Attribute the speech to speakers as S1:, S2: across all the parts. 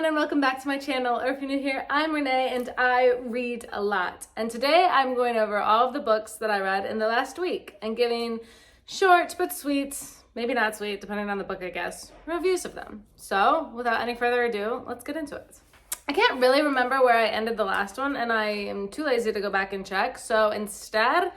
S1: everyone and welcome back to my channel, or if you're new here, I'm Renee and I read a lot. And today I'm going over all of the books that I read in the last week and giving short but sweet, maybe not sweet, depending on the book I guess, reviews of them. So without any further ado, let's get into it. I can't really remember where I ended the last one and I am too lazy to go back and check. So instead,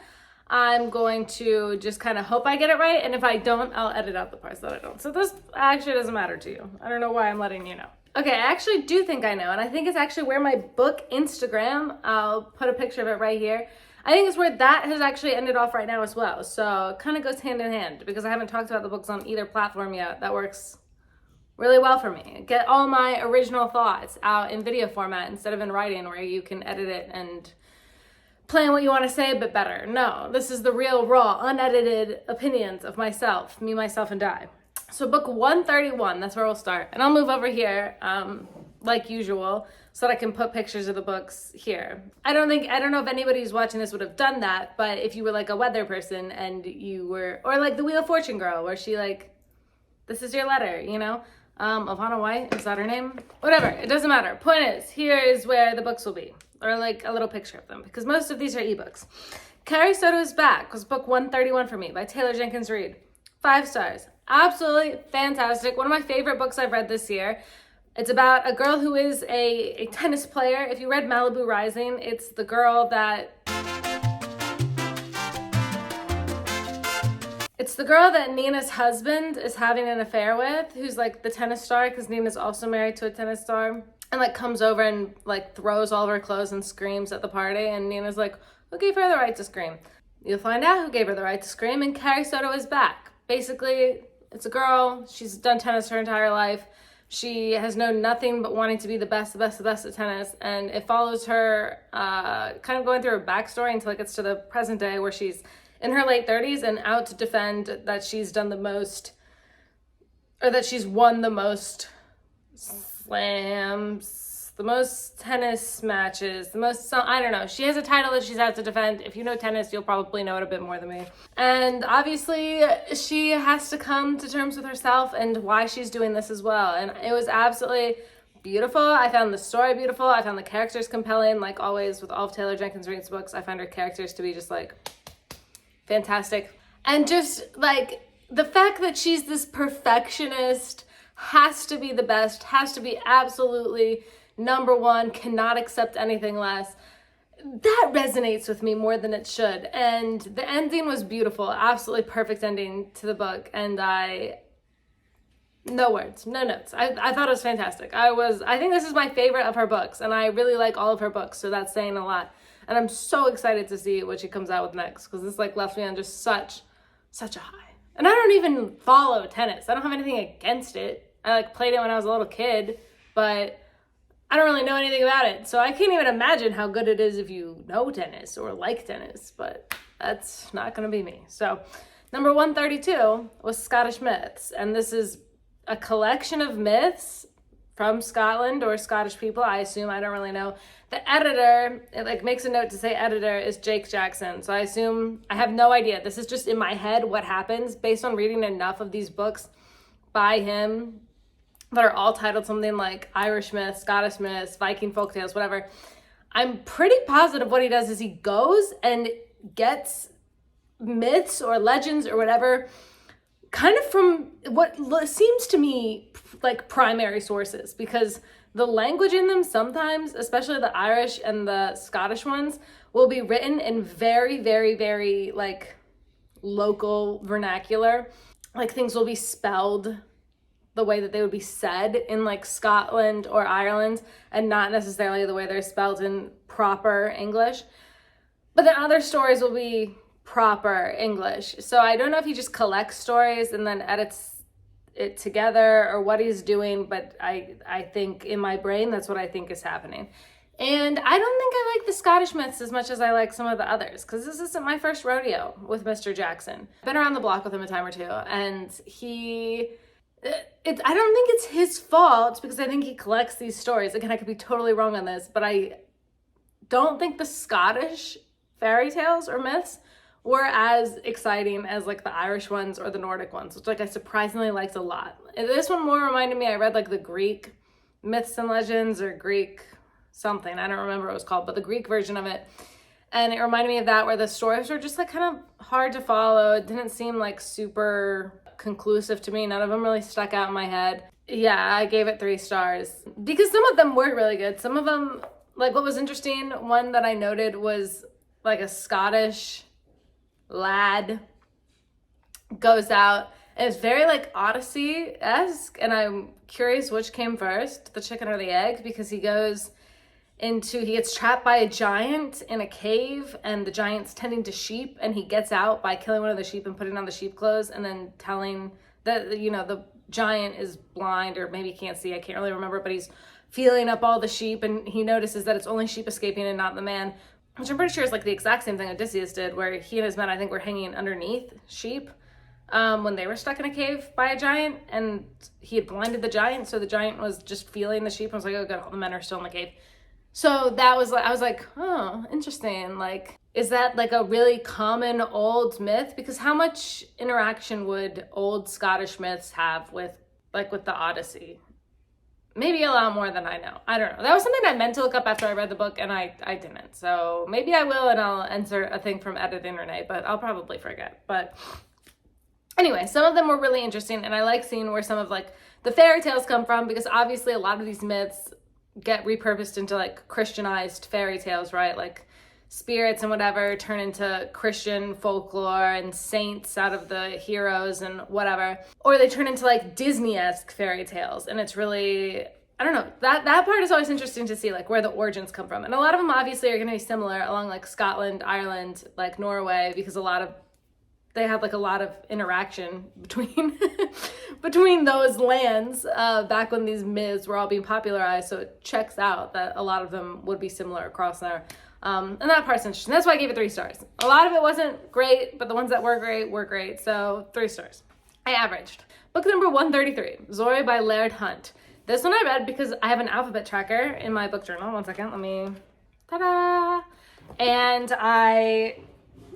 S1: I'm going to just kind of hope I get it right, and if I don't, I'll edit out the parts that I don't. So this actually doesn't matter to you. I don't know why I'm letting you know. Okay, I actually do think I know, and I think it's actually where my book Instagram, I'll put a picture of it right here, I think it's where that has actually ended off right now as well. So it kind of goes hand in hand, because I haven't talked about the books on either platform yet. That works really well for me. Get all my original thoughts out in video format instead of in writing where you can edit it and plan what you want to say, but better. No, this is the real, raw, unedited opinions of myself, me, myself, and I. So book 131, that's where we'll start. And I'll move over here, like usual, so that I can put pictures of the books here. I don't know if anybody who's watching this would have done that, but if you were like a weather person and you were, or like the Wheel of Fortune girl, where she like, this is your letter, you know? Ivana White, is that her name? Whatever, it doesn't matter. Point is, here is where the books will be. Or like a little picture of them, because most of these are ebooks. Carrie, Soto is Back was book 131 for me by Taylor Jenkins Reid. 5 stars. Absolutely fantastic. One of my favorite books I've read this year. It's about a girl who is a tennis player. If you read Malibu Rising, it's the girl that Nina's husband is having an affair with, who's like the tennis star, because Nina's also married to a tennis star. And like comes over and like throws all of her clothes and screams at the party, and Nina's like, who gave her the right to scream? You'll find out who gave her the right to scream, and Carrie Soto is back. Basically, it's a girl, she's done tennis her entire life. She has known nothing but wanting to be the best at tennis, and it follows her kind of going through her backstory until it gets to the present day where she's in her late 30s and out to defend that she's done the most, or that she's won the most slams, the most tennis matches, the most, I don't know. She has a title that she's out to defend. If you know tennis, you'll probably know it a bit more than me. And obviously, she has to come to terms with herself and why she's doing this as well. And it was absolutely beautiful. I found the story beautiful. I found the characters compelling. Like always with all of Taylor Jenkins Reid's books, I find her characters to be just like fantastic. And just like the fact that she's this perfectionist, has to be the best, has to be absolutely number one, cannot accept anything less. That resonates with me more than it should. And the ending was beautiful, absolutely perfect ending to the book. And no words, no notes. I thought it was fantastic. I think this is my favorite of her books, and I really like all of her books, so that's saying a lot. And I'm so excited to see what she comes out with next, because this like left me on just such a high. And I don't even follow tennis. I don't have anything against it. I like played it when I was a little kid, but I don't really know anything about it. So I can't even imagine how good it is if you know tennis or like tennis, but that's not going to be me. So number 132 was Scottish Myths. And this is a collection of myths from Scotland or Scottish people, I assume. I don't really know. The editor, it like makes a note to say editor, is Jake Jackson. So I assume, I have no idea. This is just in my head what happens based on reading enough of these books by him that are all titled something like Irish myths, Scottish myths, Viking folktales, whatever. I'm pretty positive what he does is he goes and gets myths or legends or whatever kind of from what seems to me like primary sources, because the language in them sometimes, especially the Irish and the Scottish ones, will be written in very, very, very like local vernacular. Like things will be spelled the way that they would be said in like Scotland or Ireland, and not necessarily the way they're spelled in proper English. But then other stories will be proper English. So I don't know if he just collects stories and then edits it together or what he's doing, but I think in my brain, that's what I think is happening. And I don't think I like the Scottish myths as much as I like some of the others, because this isn't my first rodeo with Mr. Jackson. I've been around the block with him a time or two, and I don't think it's his fault, because I think he collects these stories. Again, I could be totally wrong on this, but I don't think the Scottish fairy tales or myths were as exciting as like the Irish ones or the Nordic ones, which like I surprisingly liked a lot. And this one more reminded me, I read like the Greek Myths and Legends or Greek something. I don't remember what it was called, but the Greek version of it. And it reminded me of that, where the stories were just like kind of hard to follow. It didn't seem like super conclusive to me. None of them really stuck out in my head. Yeah, I gave it 3 stars because some of them were really good. Some of them, like what was interesting, one that I noted was like a Scottish lad goes out, and it's very like Odyssey-esque, and I'm curious which came first, the chicken or the egg, because he gets trapped by a giant in a cave, and the giant's tending to sheep, and he gets out by killing one of the sheep and putting on the sheep clothes, and then telling that, the giant is blind, or maybe can't see, I can't really remember, but he's feeling up all the sheep, and he notices that it's only sheep escaping and not the man, which I'm pretty sure is like the exact same thing Odysseus did, where he and his men, I think, were hanging underneath sheep when they were stuck in a cave by a giant, and he had blinded the giant, so the giant was just feeling the sheep and was like, oh god, all the men are still in the cave. So that was like, I was like, oh, interesting. Like, is that like a really common old myth? Because how much interaction would old Scottish myths have with the Odyssey? Maybe a lot more than I know. I don't know. That was something I meant to look up after I read the book, and I didn't. So maybe I will, and I'll insert a thing from Editing Renee, but I'll probably forget. But anyway, some of them were really interesting, and I like seeing where some of like the fairy tales come from, because obviously a lot of these myths get repurposed into like Christianized fairy tales, right? Like spirits and whatever turn into Christian folklore, and saints out of the heroes and whatever. Or they turn into like Disney-esque fairy tales, and it's really, I don't know, that part is always interesting to see, like where the origins come from. And a lot of them obviously are going to be similar along like Scotland, Ireland, like Norway, because they had like a lot of interaction between between those lands back when these myths were all being popularized. So it checks out that a lot of them would be similar across there. And that part's interesting. That's why I gave it 3 stars. A lot of it wasn't great, but the ones that were great. So 3 stars. I averaged. Book number 133, Zori by Laird Hunt. This one I read because I have an alphabet tracker in my book journal. One second, let me, ta-da! And I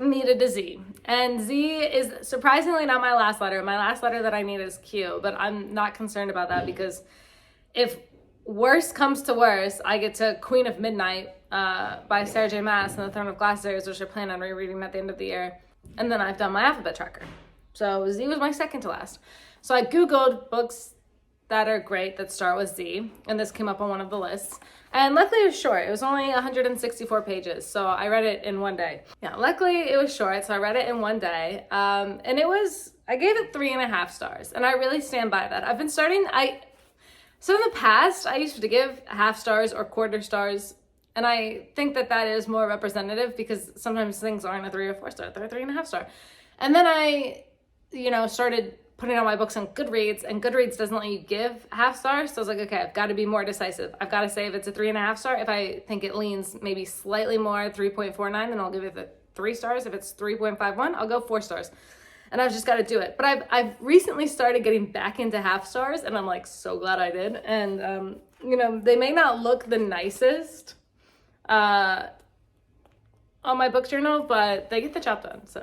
S1: needed a Z. And Z is surprisingly not my last letter. My last letter that I need is Q, but I'm not concerned about that, because if worse comes to worse, I get to Queen of Midnight by Sarah J. Maas and the Throne of Glass series, which I plan on rereading at the end of the year. And then I've done my alphabet tracker. So Z was my second to last. So I Googled books that are great that start with Z, and this came up on one of the lists. And luckily it was short. It was only 164 pages, so I read it in one day. Yeah, luckily it was short, so I read it in one day. And I gave it 3.5 stars, and I really stand by that. So in the past, I used to give half stars or quarter stars, and I think that is more representative, because sometimes things aren't a 3 or 4 star, they're a 3.5 star. And then I, started putting on my books on Goodreads, and Goodreads doesn't let you give half stars. So I was like, okay, I've got to be more decisive. I've got to say if it's a 3.5 star, if I think it leans maybe slightly more 3.49, then I'll give it the 3 stars. If it's 3.51, I'll go 4 stars. And I've just got to do it. But I've recently started getting back into half stars, and I'm like so glad I did. And, they may not look the nicest on my book journal, but they get the job done. So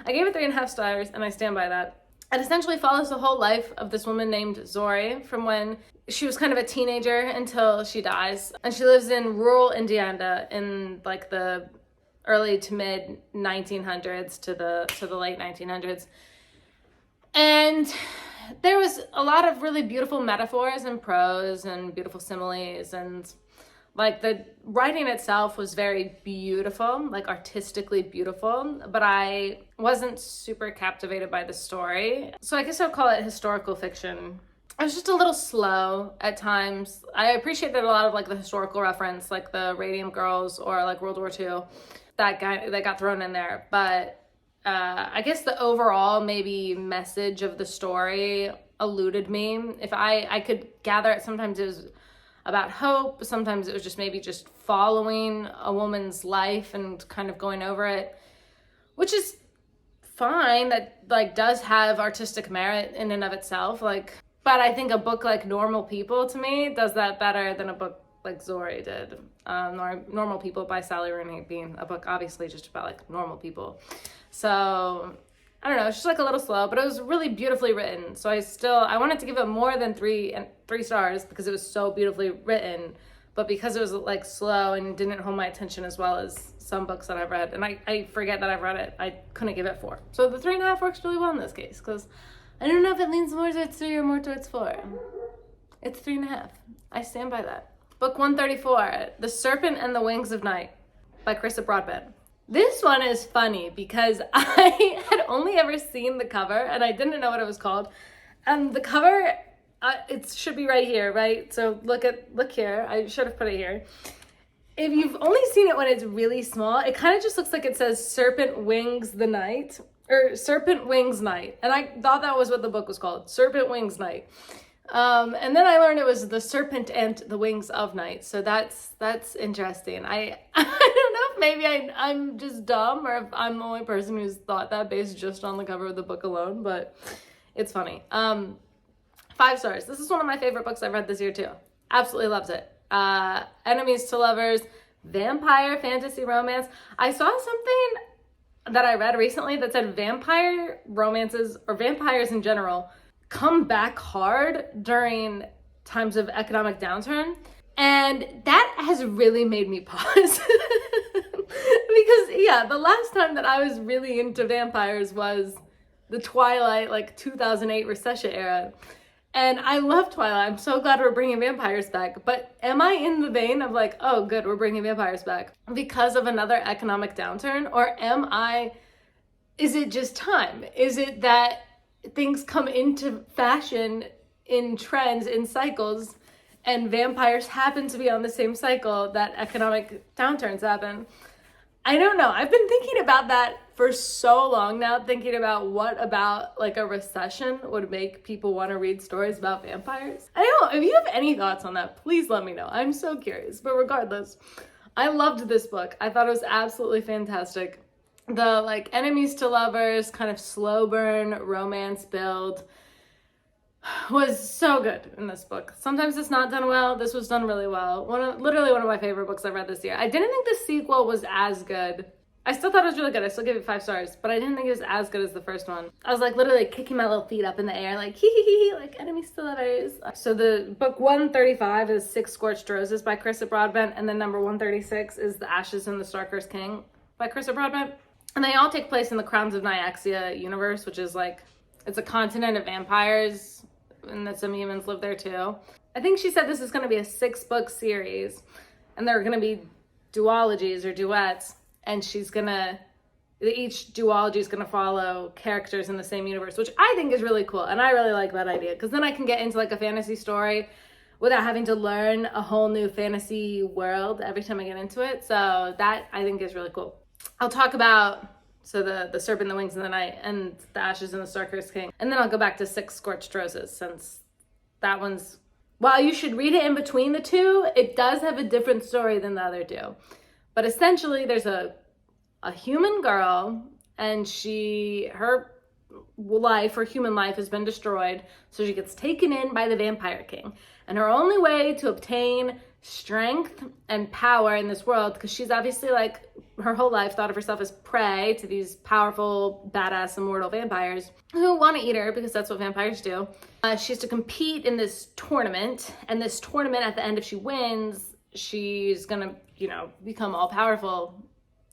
S1: I gave it 3.5 stars, and I stand by that. It essentially follows the whole life of this woman named Zori from when she was kind of a teenager until she dies. And she lives in rural Indiana in like the early to mid 1900s to the late 1900s. And there was a lot of really beautiful metaphors and prose and beautiful similes, and like the writing itself was very beautiful, like artistically beautiful, but I wasn't super captivated by the story. So I guess I would call it historical fiction. It was just a little slow at times. I appreciate that a lot of like the historical reference, like the Radium Girls or like World War II, that got thrown in there. But I guess the overall maybe message of the story eluded me. If I could gather it, sometimes it was about hope, sometimes it was just maybe just following a woman's life and kind of going over it, which is fine. That like does have artistic merit in and of itself, like, but I think a book like Normal People to me does that better than a book like Zori did. Normal People by Sally Rooney being a book obviously just about like normal people. So I don't know, it's just like a little slow, but it was really beautifully written. So I wanted to give it more than three stars because it was so beautifully written. But because it was like slow and didn't hold my attention as well as some books that I've read, and I forget that I've read it, I couldn't give it 4. So the 3.5 works really well in this case, because I don't know if it leans more towards 3 or more towards 4. It's 3.5. I stand by that. Book 134, The Serpent and the Wings of Night by Carissa Broadbent. This one is funny because I had only ever seen the cover and I didn't know what it was called. And the cover, it should be right here, right? So look here. I should have put it here. If you've only seen it when it's really small, it kind of just looks like it says Serpent Wings the Night, or Serpent Wings Night. And I thought that was what the book was called, Serpent Wings Night. And then I learned it was The Serpent and the Wings of Night. So that's interesting. I don't know if maybe I'm just dumb or if I'm the only person who's thought that based just on the cover of the book alone, but it's funny. 5 stars. This is one of my favorite books I've read this year too. Absolutely loves it. Enemies to Lovers, vampire fantasy romance. I saw something that I read recently that said vampire romances, or vampires in general, come back hard during times of economic downturn. And that has really made me pause. Because yeah, the last time that I was really into vampires was the Twilight, like 2008 recession era. And I love Twilight. I'm so glad we're bringing vampires back. But am I in the vein of like, oh good, we're bringing vampires back because of another economic downturn? Or is it just time? Is it that things come into fashion in trends, in cycles, and vampires happen to be on the same cycle that economic downturns happen? I don't know. I've been thinking about that for so long now, thinking about what about like a recession would make people want to read stories about vampires. I don't know. If you have any thoughts on that, please let me know. I'm so curious. But regardless, I loved this book. I thought it was absolutely fantastic. The like enemies to lovers, kind of slow burn romance build was so good in this book. Sometimes it's not done well. This was done really well. Literally one of my favorite books I've read this year. I didn't think the sequel was as good. I still thought it was really good. I still gave it 5 stars, but I didn't think it was as good as the first one. I was like literally kicking my little feet up in the air, like hee hee hee, like enemies to lovers. So the book 135 is 6 Scorched Roses by Carissa Broadbent, and then number 136 is The Ashes and the Star-Cursed King by Carissa Broadbent. And they all take place in the Crowns of Nyaxia universe, which is like, it's a continent of vampires, and that some humans live there too. I think she said this is going to be a 6-book series, and there are going to be duologies or duets, and each duology is going to follow characters in the same universe, which I think is really cool, and I really like that idea, because then I can get into like a fantasy story without having to learn a whole new fantasy world every time I get into it. So that I think is really cool. I'll talk about the Serpent, the Wings of the Night, and The Ashes and the Star-Cursed King. And then I'll go back to 6 Scorched Roses, since that one's, while you should read it in between the two, it does have a different story than the other two. But essentially there's a human girl, and her human life has been destroyed. So she gets taken in by the Vampire King. And her only way to obtain strength and power in this world, because she's obviously like her whole life thought of herself as prey to these powerful, badass, immortal vampires who want to eat her, because that's what vampires do. She has to compete in this tournament, and this tournament at the end, if she wins, she's gonna, become all powerful,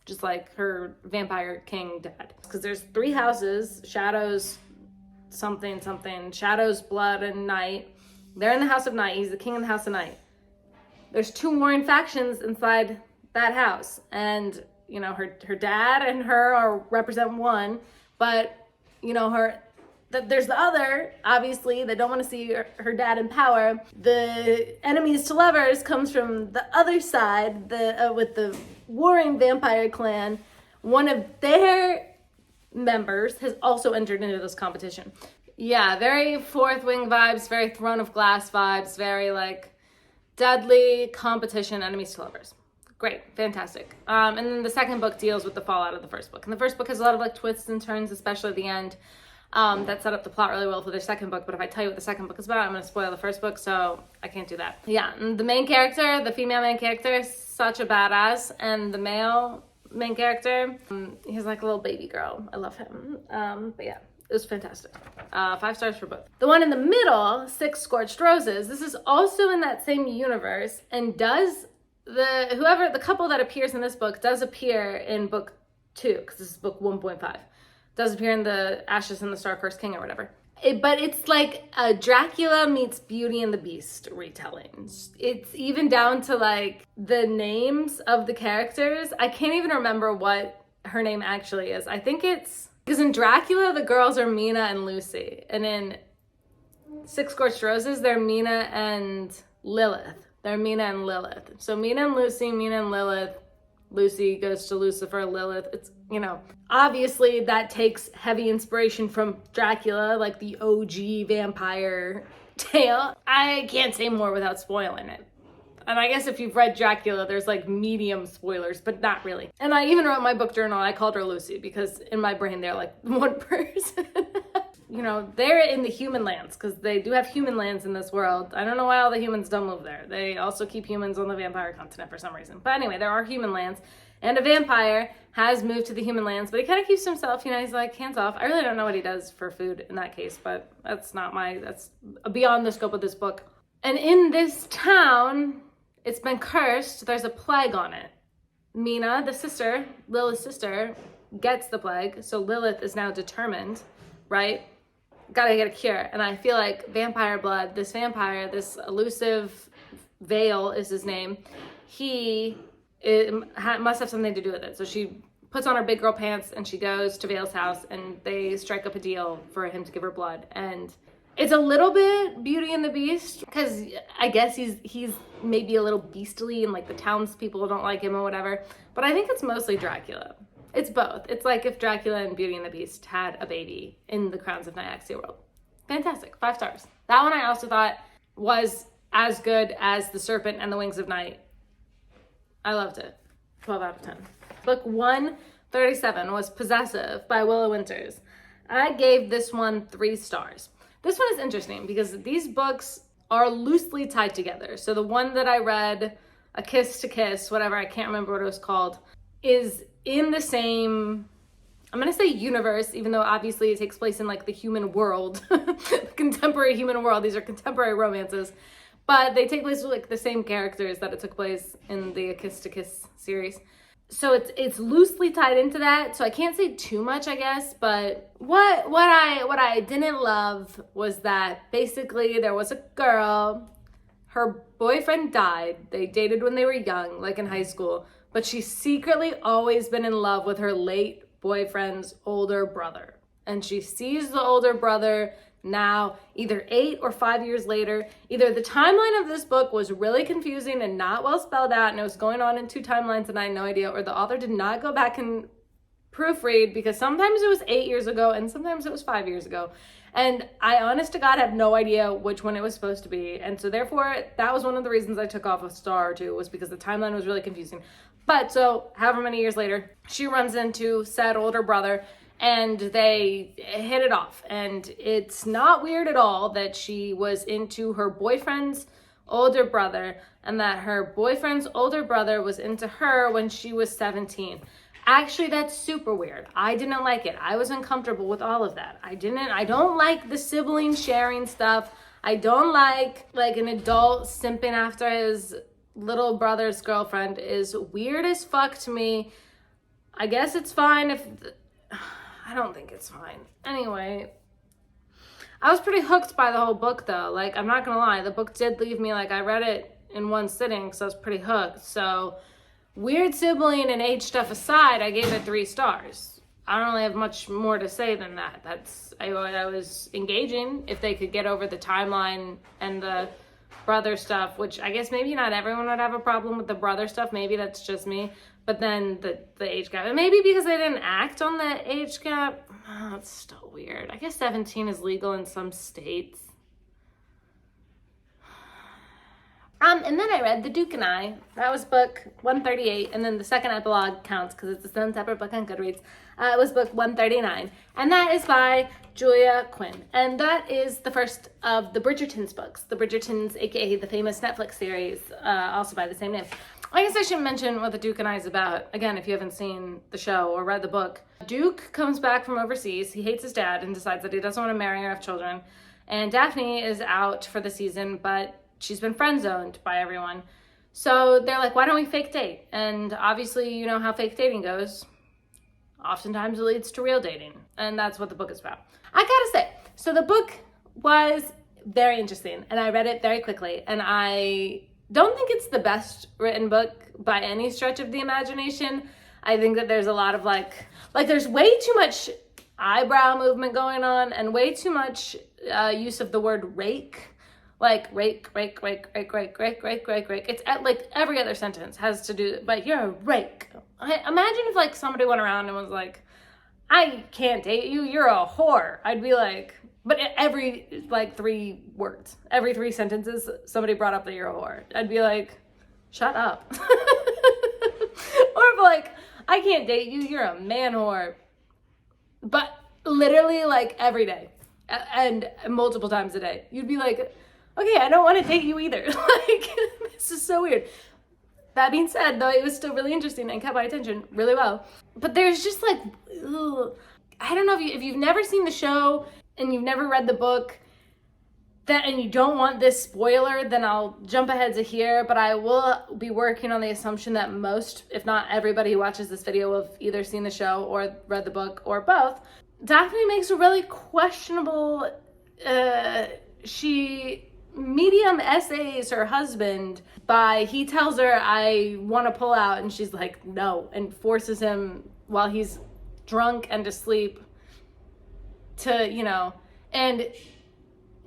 S1: just like her Vampire King dad. Because there's 3 houses: Shadows, something, Shadows, Blood, and Night. They're in the House of Night. He's the king in the House of Night. There's 2 warring factions inside that house, and her dad and her represent one, but there's the other, obviously, that don't want to see her dad in power. The enemies to lovers comes from the other side, with the warring vampire clan. One of their members has also entered into this competition. Yeah, very Fourth Wing vibes, very Throne of Glass vibes, very like deadly competition, enemies to lovers. Great, fantastic. And then the second book deals with the fallout of the first book. And the first book has a lot of like twists and turns, especially at the end, that set up the plot really well for their second book. But if I tell you what the second book is about, I'm going to spoil the first book, so I can't do that. Yeah, and the main character, the female main character, is such a badass, and the male main character. He's like a little baby girl. I love him. But yeah, it was fantastic. 5 stars for both. The one in the middle, 6 Scorched Roses, this is also in that same universe, and the couple that appears in this book does appear in book 2, because this is book 1.5. Does appear in the Ashes and the Star-Cursed King or whatever. But it's like a Dracula meets Beauty and the Beast retelling. It's even down to like the names of the characters. I can't even remember what her name actually is. I think it's, because in Dracula, the girls are Mina and Lucy. And in 6 Scorched Roses, they're Mina and Lilith. They're Mina and Lilith. So Mina and Lucy, Mina and Lilith. Lucy goes to Lucifer, Lilith. It's, you know, obviously that takes heavy inspiration from Dracula, like the OG vampire tale. I can't say more without spoiling it. And I guess if you've read Dracula, there's like medium spoilers, but not really. And I even wrote my book journal, I called her Lucy, because in my brain they're like one person. You know, they're in the human lands, because they do have human lands in this world. I don't know why all the humans don't move there. They also keep humans on the vampire continent for some reason. But anyway, there are human lands, and a vampire has moved to the human lands, but he kind of keeps himself, you know, he's like hands off. I really don't know what he does for food in that case, but that's beyond the scope of this book. And in this town, it's been cursed. There's a plague on it. Mina, the sister, Lilith's sister, gets the plague. So Lilith is now determined, right? Gotta get a cure. And I feel like vampire blood, this vampire, this elusive Vale is his name, must have something to do with it. So she puts on her big girl pants and she goes to Vale's house, and they strike up a deal for him to give her blood. And it's a little bit Beauty and the Beast, because I guess he's maybe a little beastly and like the townspeople don't like him or whatever. But I think it's mostly Dracula. It's both. It's like if Dracula and Beauty and the Beast had a baby in the Crowns of Nyaxia world. Fantastic. 5 stars. That one I also thought was as good as The Serpent and the Wings of Night. I loved it. 12 out of 10. Book 137 was Possessive by Willow Winters. I gave this one 3 stars. This one is interesting because these books are loosely tied together. So the one that I read, A Kiss to Kiss, whatever, I can't remember what it was called, is in the same, I'm going to say universe, even though obviously it takes place in like the human world, the contemporary human world. These are contemporary romances, but they take place with like the same characters that it took place in the A Kiss to Kiss series. So it's loosely tied into that. So I can't say too much, I guess, but what I didn't love was that basically there was a girl, her boyfriend died. They dated when they were young, like in high school, but she's secretly always been in love with her late boyfriend's older brother. And she sees the older brother now, either 8 or 5 years later. Either the timeline of this book was really confusing and not well spelled out, and it was going on in 2 timelines and I had no idea, or the author did not go back and proofread, because sometimes it was 8 years ago and sometimes it was 5 years ago. And I, honest to God, have no idea which one it was supposed to be. And so therefore, that was one of the reasons I took off a star or 2, was because the timeline was really confusing. But so, however many years later, she runs into said older brother, and they hit it off. And it's not weird at all that she was into her boyfriend's older brother, and that her boyfriend's older brother was into her when she was 17. Actually, that's super weird. I didn't like it. I was uncomfortable with all of that. I don't like the sibling sharing stuff. I don't like an adult simping after his little brother's girlfriend. Is weird as fuck to me. I guess it's fine if... I don't think it's fine. Anyway, I was pretty hooked by the whole book though. Like, I'm not gonna lie, the book did leave me, like, I read it in one sitting, so I was pretty hooked. So, weird sibling and age stuff aside, I gave it 3 stars. I don't really have much more to say than that. I was engaging. If they could get over the timeline and the brother stuff, which I guess maybe not everyone would have a problem with the brother stuff. Maybe that's just me. But then the age gap, and maybe because they didn't act on the age gap, it's still weird. I guess 17 is legal in some states. And then I read The Duke and I. That was book 138, and then the second epilogue counts because it's its own separate book on Goodreads. It was book 139, and that is by Julia Quinn. And that is the first of the Bridgertons books. The Bridgertons, aka the famous Netflix series, also by the same name. I guess I should mention what The Duke and I is about. Again, if you haven't seen the show or read the book. Duke comes back from overseas. He hates his dad and decides that he doesn't want to marry or have children. And Daphne is out for the season, but she's been friend-zoned by everyone. So they're like, why don't we fake date? And obviously, you know how fake dating goes. Oftentimes it leads to real dating. And that's what the book is about. I gotta say, so the book was very interesting. And I read it very quickly. And I don't think it's the best written book by any stretch of the imagination. I think that there's a lot of like there's way too much eyebrow movement going on and way too much use of the word rake. Like rake. It's at like every other sentence has to do, but you're a rake. Imagine if like somebody went around and was like, I can't date you, you're a whore. I'd be like, but every like 3 words, every 3 sentences, somebody brought up that you're a whore. I'd be like, shut up. Or if like, I can't date you, you're a man whore. But literally like every day and multiple times a day, you'd be like, okay, I don't want to date you either. Like, this is so weird. That being said, though, it was still really interesting and kept my attention really well. But there's just like, ugh, I don't know if you've never seen the show and you've never read the book, and you don't want this spoiler, then I'll jump ahead to here. But I will be working on the assumption that most, if not everybody who watches this video, will have either seen the show or read the book or both. Daphne makes a really questionable, she medium essays her husband he tells her, I want to pull out, and she's like, no, and forces him while he's drunk and asleep to, you know, and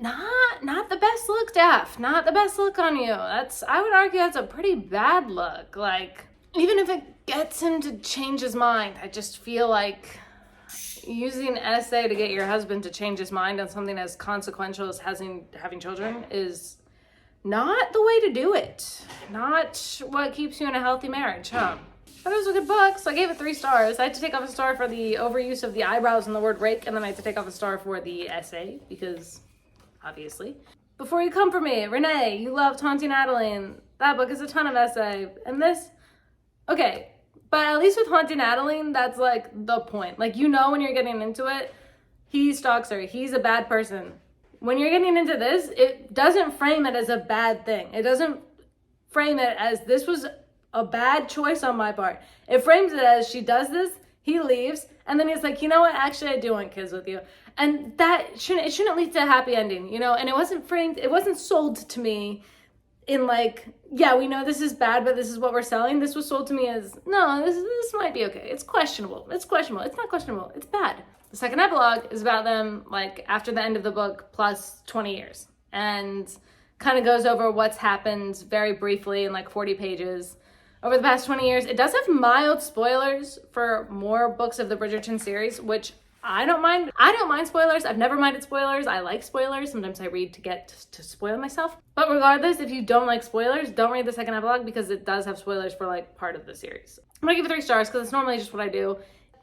S1: not the best look, Daph, not the best look on you. I would argue that's a pretty bad look. Like, even if it gets him to change his mind, I just feel like using an essay to get your husband to change his mind on something as consequential as having children is not the way to do it. Not what keeps you in a healthy marriage, huh? But it was a good book, so I gave it 3 stars. I had to take off a star for the overuse of the eyebrows and the word rake, and then I had to take off a star for the essay, because obviously. Before you come for me, Renee, you loved Haunting Adeline. That book is a ton of essay. And this, okay, but at least with Haunting Adeline, that's like the point. Like, you know when you're getting into it, he stalks her. He's a bad person. When you're getting into this, it doesn't frame it as a bad thing. It doesn't frame it as this was a bad choice on my part. It frames it as she does this, he leaves, and then he's like, you know what, actually I do want kids with you. And that shouldn't lead to a happy ending, you know? And it wasn't sold to me in like, yeah, we know this is bad, but this is what we're selling. This was sold to me as, no, this might be okay. It's questionable. It's questionable. It's not questionable. It's bad. The second epilogue is about them, like, after the end of the book plus 20 years. And kind of goes over what's happened very briefly in like 40 pages over the past 20 years. It does have mild spoilers for more books of the Bridgerton series, which I don't mind. I don't mind spoilers. I've never minded spoilers. I like spoilers. Sometimes I read to get to spoil myself. But regardless, if you don't like spoilers, don't read the second epilogue because it does have spoilers for like part of the series. I'm gonna give it 3 stars because it's normally just what I do.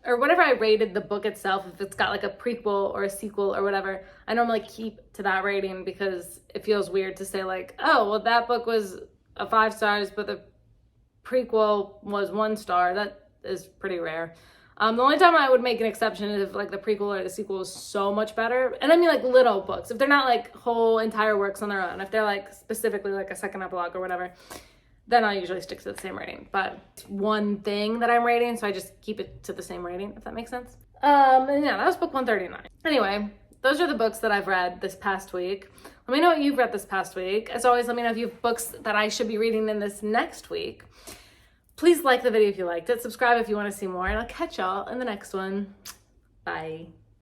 S1: Or whatever I rated the book itself, if it's got like a prequel or a sequel or whatever, I normally keep to that rating because it feels weird to say like, oh, well, that book was a 5 stars, but the prequel was 1 star. That is pretty rare. The only time I would make an exception is if like the prequel or the sequel is so much better. And I mean like little books. If they're not like whole entire works on their own, if they're like specifically like a second epilogue or whatever, then I'll usually stick to the same rating. But it's one thing that I'm rating, so I just keep it to the same rating, if that makes sense. And yeah, that was book 139. Anyway, those are the books that I've read this past week. Let me know what you've read this past week. As always, let me know if you have books that I should be reading in this next week. Please like the video if you liked it. Subscribe if you want to see more, and I'll catch y'all in the next one. Bye.